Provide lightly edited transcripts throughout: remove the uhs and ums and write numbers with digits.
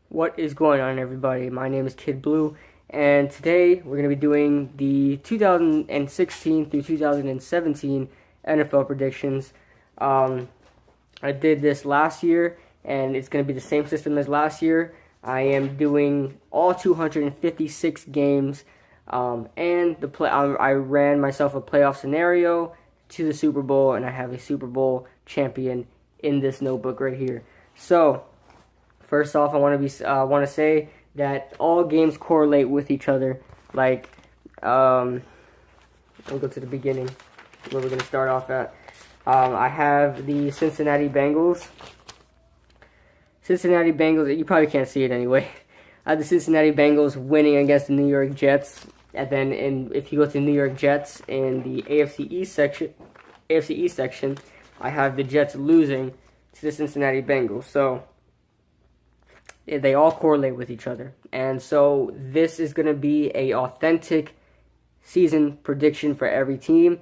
What is going on, everybody? My name is Kid Blue, and today we're going to be doing the 2016 through 2017 NFL predictions. I did this last year, and it's going to be the same system as last year. I am doing all 256 games, and I ran myself a playoff scenario to the Super Bowl, and I have a Super Bowl champion in this notebook right here. So, first off, I want to say that all games correlate with each other. Like, we'll go to the beginning where we're going to start off at. I have the Cincinnati Bengals. You probably can't see it anyway. I have the Cincinnati Bengals winning against the New York Jets. And then if you go to the New York Jets in the AFC East section, I have the Jets losing to the Cincinnati Bengals. So they all correlate with each other. And so this is going to be a authentic season prediction for every team.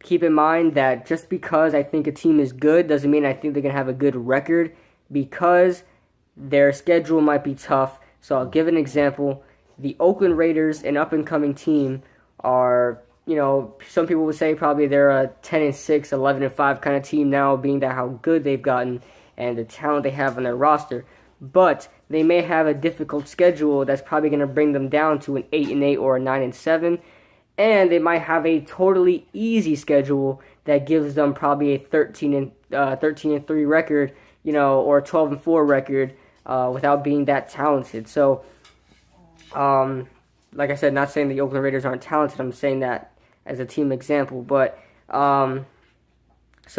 Keep in mind that just because I think a team is good doesn't mean I think they're going to have a good record, because their schedule might be tough. So I'll give an example. The Oakland Raiders, an up-and-coming team, are, some people would say probably they're a 10-6, 11-5 kind of team now, being that how good they've gotten and the talent they have on their roster. But they may have a difficult schedule that's probably going to bring them down to an 8-8 or a 9-7. And they might have a totally easy schedule that gives them probably a 13-3 record, or a 12-4 record, without being that talented. So, like I said, not saying the Oakland Raiders aren't talented. I'm saying that as a team example. But so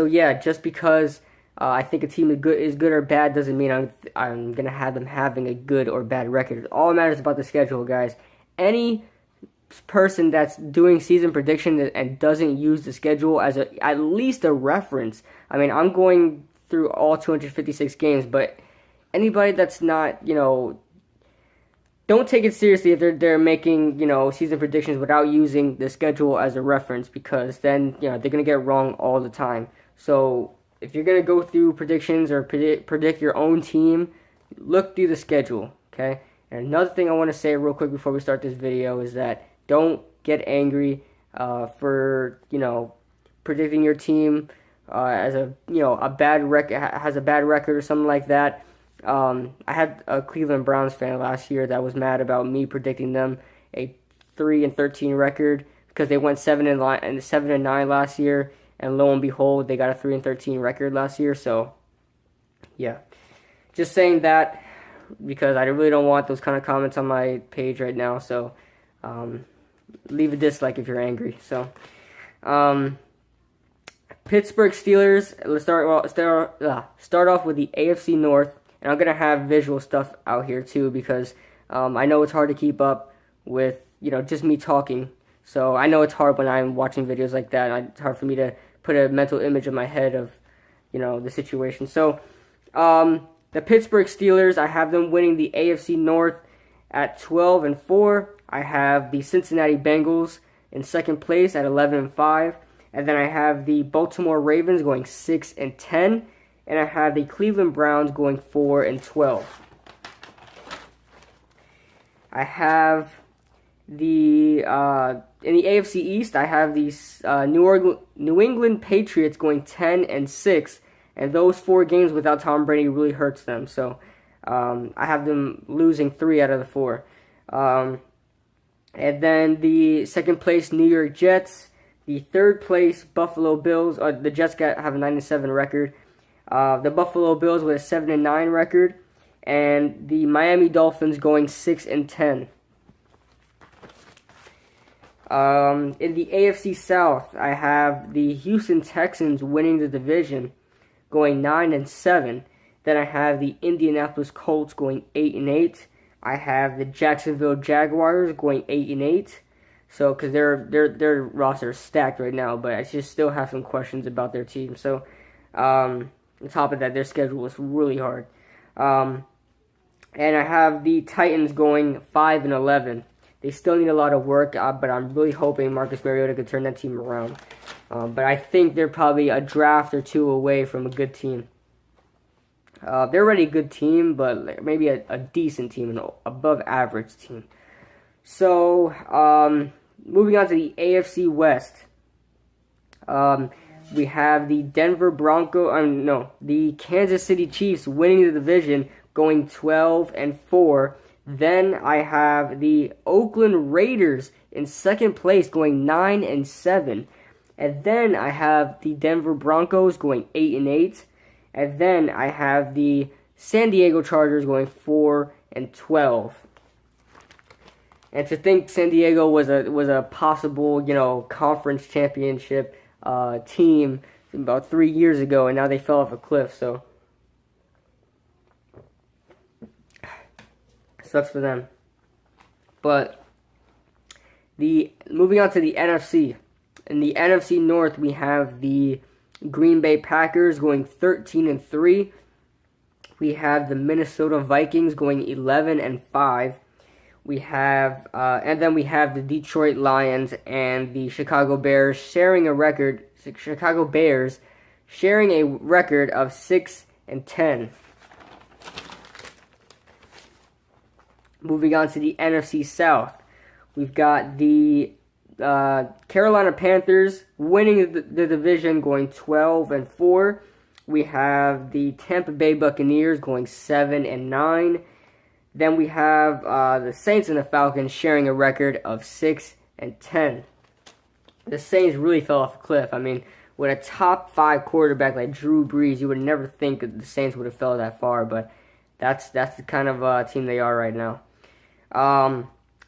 yeah, just because I think a team is good or bad doesn't mean I'm gonna have them having a good or bad record. All that matters about the schedule, guys. Any person that's doing season prediction and doesn't use the schedule as at least a reference. I mean, I'm going through all 256 games, but anybody that's not, don't take it seriously if they're making, season predictions without using the schedule as a reference, because then, they're going to get wrong all the time. So if you're going to go through predictions or predict your own team, look through the schedule, okay? And another thing I want to say real quick before we start this video is that don't get angry for, predicting your team as a bad has a bad record or something like that. I had a Cleveland Browns fan last year that was mad about me predicting them a 3-13 record because they went 7-9 last year, and lo and behold, they got a 3-13 record last year. So, yeah, just saying that because I really don't want those kind of comments on my page right now. So, leave a dislike if you're angry. So, Pittsburgh Steelers. Let's start off with the AFC North. And I'm going to have visual stuff out here too, because I know it's hard to keep up with, just me talking. So I know it's hard when I'm watching videos like that. It's hard for me to put a mental image in my head of, the situation. So the Pittsburgh Steelers, I have them winning the AFC North at 12-4. I have the Cincinnati Bengals in second place at 11-5. And then I have the Baltimore Ravens going 6-10. And I have the Cleveland Browns going 4-12. I have in the AFC East, I have these New England Patriots going 10-6, and those 4 games without Tom Brady really hurts them. So I have them losing 3 out of the 4. And then the second place New York Jets, the third place Buffalo Bills. The Jets have a 9-7 record. The Buffalo Bills with a 7-9 record, and the Miami Dolphins going 6-10. In the AFC South, I have the Houston Texans winning the division, going 9-7. Then I have the Indianapolis Colts going 8-8. I have the Jacksonville Jaguars going 8-8. So, because their roster is stacked right now, but I just still have some questions about their team. So, on top of that, their schedule is really hard. And I have the Titans going 5-11. They still need a lot of work, but I'm really hoping Marcus Mariota could turn that team around. But I think they're probably a draft or two away from a good team. They're already a good team, but maybe a decent team, an above average team. So, moving on to the AFC West. We have the the Kansas City Chiefs winning the division, going 12-4. Then I have the Oakland Raiders in second place, going 9-7. And then I have the Denver Broncos going 8-8. And then I have the San Diego Chargers going 4-12. And to think San Diego was a possible, conference championship team about 3 years ago, and now they fell off a cliff. So sucks for them. But moving on to the NFC. In the NFC North, we have the Green Bay Packers going 13-3. We have the Minnesota Vikings going 11-5. We have, and then we have the Detroit Lions and the Chicago Bears sharing a record. Chicago Bears sharing a record of 6-10. Moving on to the NFC South, we've got the Carolina Panthers winning the division, going 12-4. We have the Tampa Bay Buccaneers going 7-9. Then we have the Saints and the Falcons sharing a record of 6-10. The Saints really fell off a cliff. I mean, with a top 5 quarterback like Drew Brees, you would never think that the Saints would have fell that far. But that's the kind of team they are right now.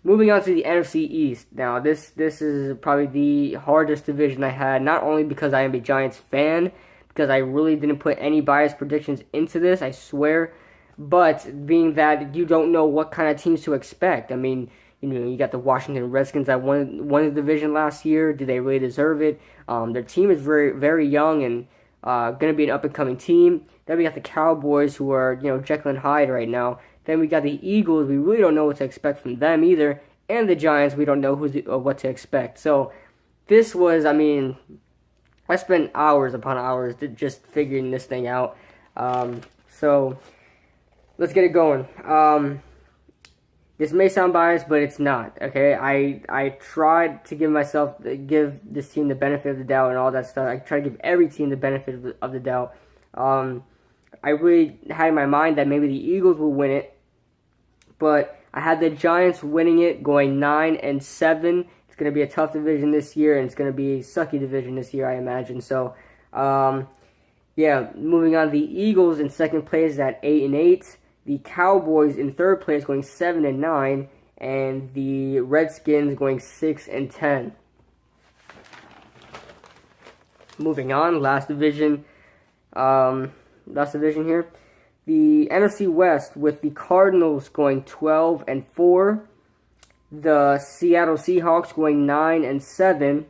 Moving on to the NFC East. Now, this is probably the hardest division I had. Not only because I am a Giants fan, because I really didn't put any biased predictions into this, I swear. But being that you don't know what kind of teams to expect. I mean, you got the Washington Redskins that won the division last year. Do they really deserve it? Their team is very, very young and going to be an up-and-coming team. Then we got the Cowboys, who are, Jekyll and Hyde right now. Then we got the Eagles. We really don't know what to expect from them either. And the Giants, we don't know what to expect. So this was, I spent hours upon hours just figuring this thing out. So let's get it going. This may sound biased, but it's not. Okay, I tried to give this team the benefit of the doubt and all that stuff. I tried to give every team the benefit of the doubt. I really had in my mind that maybe the Eagles will win it, but I had the Giants winning it, going 9-7. It's going to be a tough division this year, and it's going to be a sucky division this year, I imagine. So, yeah, moving on, the Eagles in second place at 8-8. The Cowboys in third place going 7-9, and the Redskins going 6-10. Moving on, last division here. The NFC West with the Cardinals going 12-4, the Seattle Seahawks going 9-7,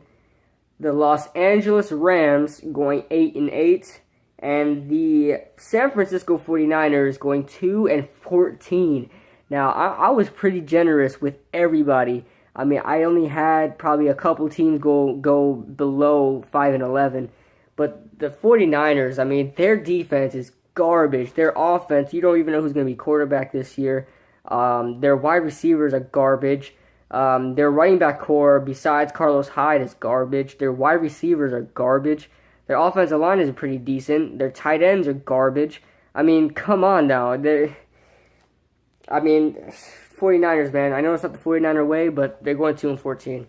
the Los Angeles Rams going 8-8, and the San Francisco 49ers going 2-14. Now, I was pretty generous with everybody. I mean, I only had probably a couple teams go below 5-11. But the 49ers, their defense is garbage. Their offense, you don't even know who's going to be quarterback this year. Their wide receivers are garbage. Their running back core, besides Carlos Hyde, is garbage. Their wide receivers are garbage. Their offensive line is pretty decent. Their tight ends are garbage. Come on now. 49ers, man. I know it's not the 49er way, but they're going 2-14.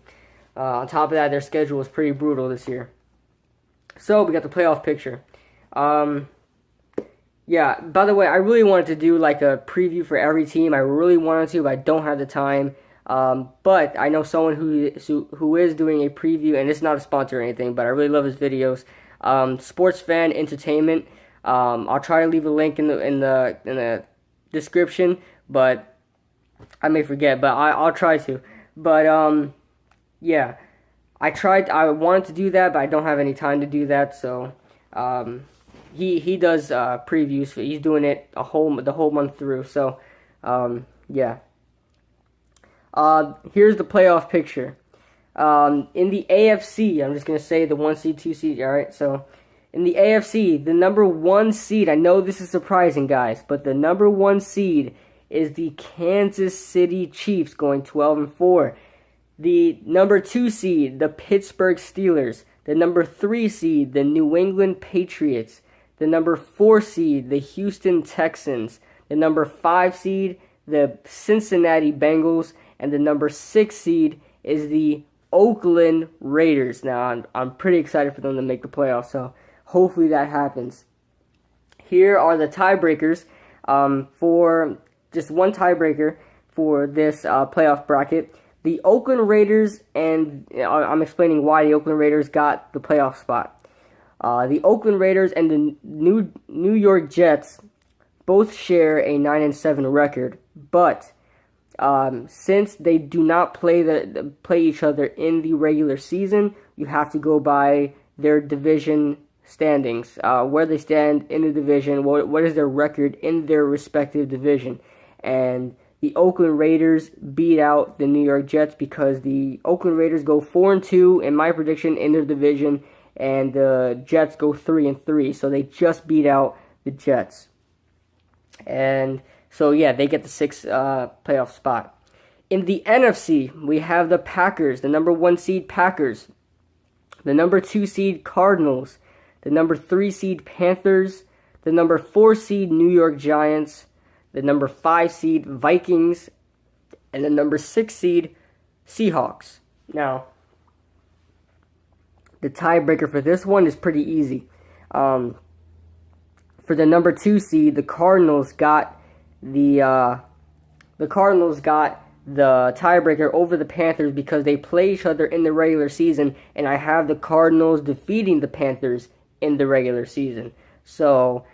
On top of that, their schedule is pretty brutal this year. So, we got the playoff picture. Yeah, by the way, I really wanted to do like a preview for every team. I really wanted to, but I don't have the time. But I know someone who is doing a preview, and it's not a sponsor or anything, but I really love his videos. Sports Fan Entertainment. I'll try to leave a link in the description, but I may forget, but I'll try to. But yeah, I wanted to do that, but I don't have any time to do that. So he does previews. He's doing it the whole month through. So yeah. Here's the playoff picture. In the AFC, I'm just going to say the 1 seed, 2 seed, alright? So, In the AFC, the number 1 seed, I know this is surprising, guys, but the number 1 seed is the Kansas City Chiefs, going 12-4. The number 2 seed, the Pittsburgh Steelers. The number 3 seed, the New England Patriots. The number 4 seed, the Houston Texans. The number 5 seed, the Cincinnati Bengals. And the number 6 seed is the Oakland Raiders. Now, I'm pretty excited for them to make the playoffs, so hopefully that happens. Here are the tiebreakers for just one tiebreaker for this playoff bracket. The Oakland Raiders, and I'm explaining why the Oakland Raiders got the playoff spot. The Oakland Raiders and the New York Jets both share a 9-7 record, but since they do not play each other in the regular season, you have to go by their division standings, where they stand in the division, what is their record in their respective division. And the Oakland Raiders beat out the New York Jets because the Oakland Raiders go 4-2 in my prediction in their division, and the Jets go 3-3. So they just beat out the Jets. And so yeah, they get the 6th playoff spot. In the NFC, we have the Packers, the number 1 seed Packers, the number 2 seed Cardinals, the number 3 seed Panthers, the number 4 seed New York Giants, the number 5 seed Vikings, and the number 6 seed Seahawks. Now, the tiebreaker for this one is pretty easy. For the number 2 seed, the Cardinals got the tiebreaker over the Panthers because they play each other in the regular season, and I have the Cardinals defeating the Panthers in the regular season. So,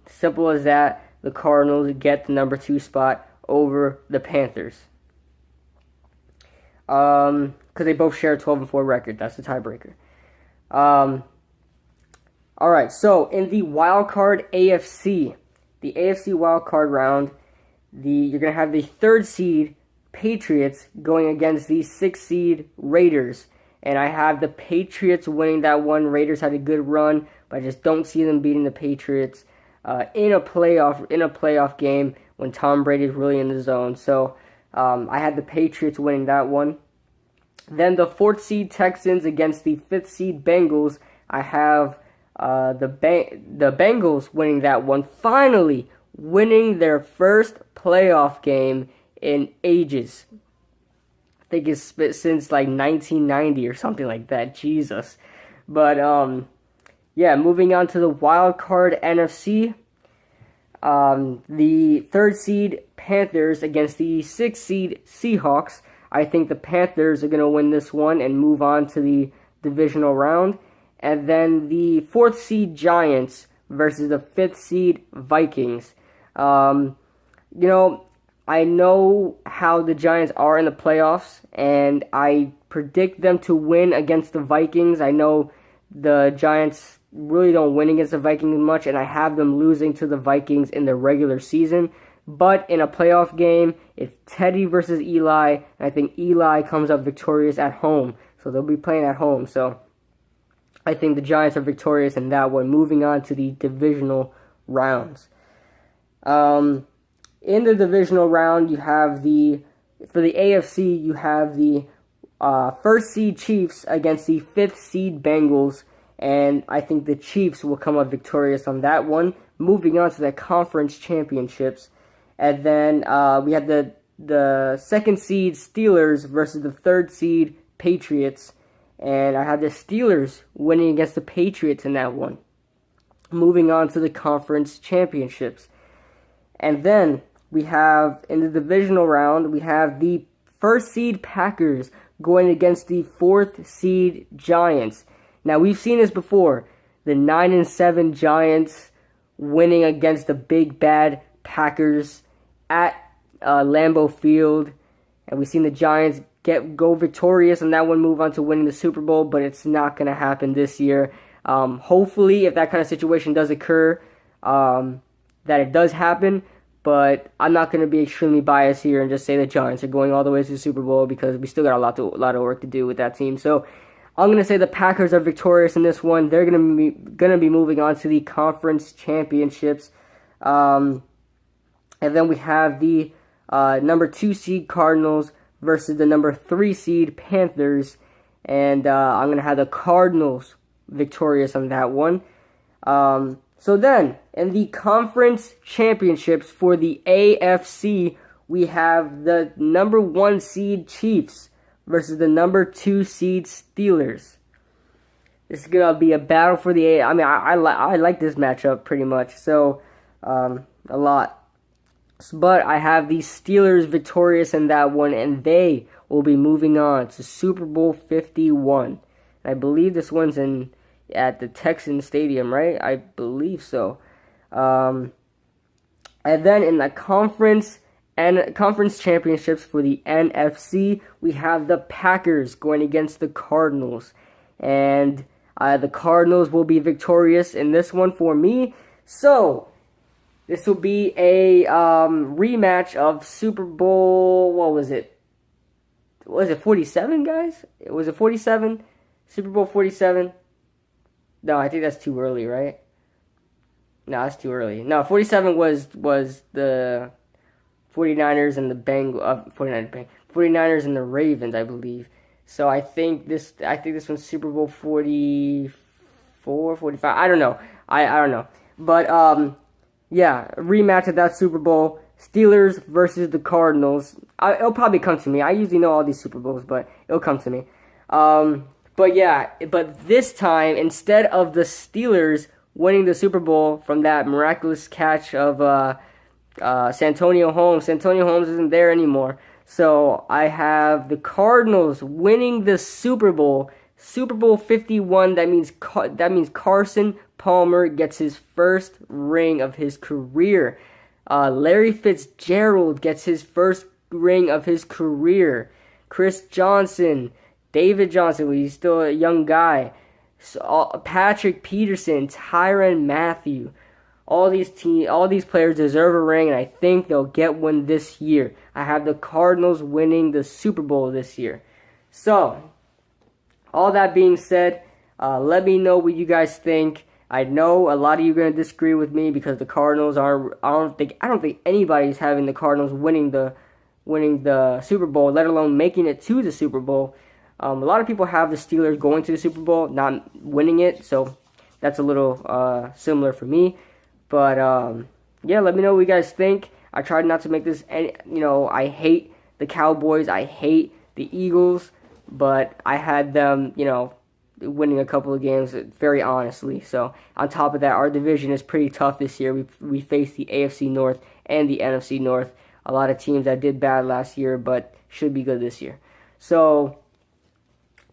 simple as that. The Cardinals get the number 2 spot over the Panthers. Because they both share a 12-4 record. That's the tiebreaker. Alright, so in the wildcard AFC, the AFC wildcard round, you're going to have the 3rd seed Patriots going against the 6th seed Raiders. And I have the Patriots winning that one. Raiders had a good run, but I just don't see them beating the Patriots in a playoff game when Tom Brady is really in the zone. So I had the Patriots winning that one. Then the 4th seed Texans against the 5th seed Bengals. I have the Bengals winning that one. Finally winning their first playoff game in ages. I think it's since like 1990 or something like that. Jesus. But yeah, moving on to the wild card NFC. The 3rd seed Panthers against the 6th seed Seahawks. I think the Panthers are going to win this one and move on to the divisional round. And then the 4th seed Giants versus the 5th seed Vikings. I know how the Giants are in the playoffs, and I predict them to win against the Vikings. I know the Giants really don't win against the Vikings much, and I have them losing to the Vikings in the regular season. But in a playoff game, it's Teddy versus Eli, and I think Eli comes up victorious at home. So they'll be playing at home. So I think the Giants are victorious in that one, moving on to the divisional rounds. In the divisional round, you have for the AFC, you have the 1st seed Chiefs against the 5th seed Bengals, and I think the Chiefs will come up victorious on that one, moving on to the conference championships. And then we have the 2nd seed Steelers versus the 3rd seed Patriots, and I have the Steelers winning against the Patriots in that one, moving on to the conference championships. And then we have, in the divisional round, we have the 1st seed Packers going against the 4th seed Giants. Now, we've seen this before. The 9-7 Giants winning against the big bad Packers at Lambeau Field. And we've seen the Giants go victorious on that one, move on to winning the Super Bowl, but it's not going to happen this year. Hopefully, if that kind of situation does occur, that it does happen. But I'm not going to be extremely biased here and just say the Giants are going all the way to the Super Bowl because we still got a lot of work to do with that team. So I'm going to say the Packers are victorious in this one. They're gonna be moving on to the conference championships. And then we have the number 2 seed Cardinals versus the number 3 seed Panthers. And I'm going to have the Cardinals victorious on that one. So then, in the conference championships for the AFC, we have the number 1 seed Chiefs versus the number 2 seed Steelers. This is going to be a battle for the I mean, I like this matchup pretty much, so a lot. But I have the Steelers victorious in that one, and they will be moving on to Super Bowl 51. I believe this one's at the Texan Stadium, right? I believe so. And then in the conference championships for the NFC, we have the Packers going against the Cardinals. And the Cardinals will be victorious in this one for me. So, this will be a rematch of Super Bowl, what was it? Was it 47, guys? Was it 47? Super Bowl 47? No, I think that's too early, right? No, that's too early. No, 47 was the 49ers and the 49ers and the Ravens, I believe. So I think this one's Super Bowl 44, 45. I don't know. I don't know. But yeah, rematch of that Super Bowl. Steelers versus the Cardinals. It'll probably come to me. I usually know all these Super Bowls, but it'll come to me. But yeah, but this time, instead of the Steelers winning the Super Bowl from that miraculous catch of Santonio Holmes isn't there anymore. So I have the Cardinals winning the Super Bowl 51. That means Carson Palmer gets his first ring of his career. Larry Fitzgerald gets his first ring of his career. Chris Johnson, David Johnson, he's still a young guy. Patrick Peterson, Tyrann Mathieu. All these players deserve a ring, and I think they'll get one this year. I have the Cardinals winning the Super Bowl this year. So, all that being said, let me know what you guys think. I know a lot of you are going to disagree with me because the Cardinals are. I don't think anybody's having the Cardinals winning the Super Bowl, let alone making it to the Super Bowl. A lot of people have the Steelers going to the Super Bowl, not winning it, so that's a little similar for me. But yeah, let me know what you guys think. I tried not to make this I hate the Cowboys, I hate the Eagles, but I had them, winning a couple of games very honestly. So on top of that, our division is pretty tough this year. We face the AFC North and the NFC North. A lot of teams that did bad last year, but should be good this year. So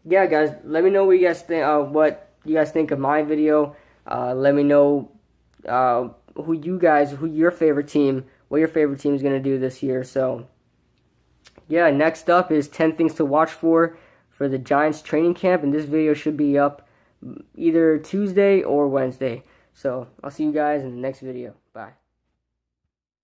yeah, guys, let me know what you guys think. What you guys think of my video. Let me know what your favorite team is gonna do this year. So yeah, next up is 10 things to watch for the Giants training camp, and this video should be up either Tuesday or Wednesday. So I'll see you guys in the next video.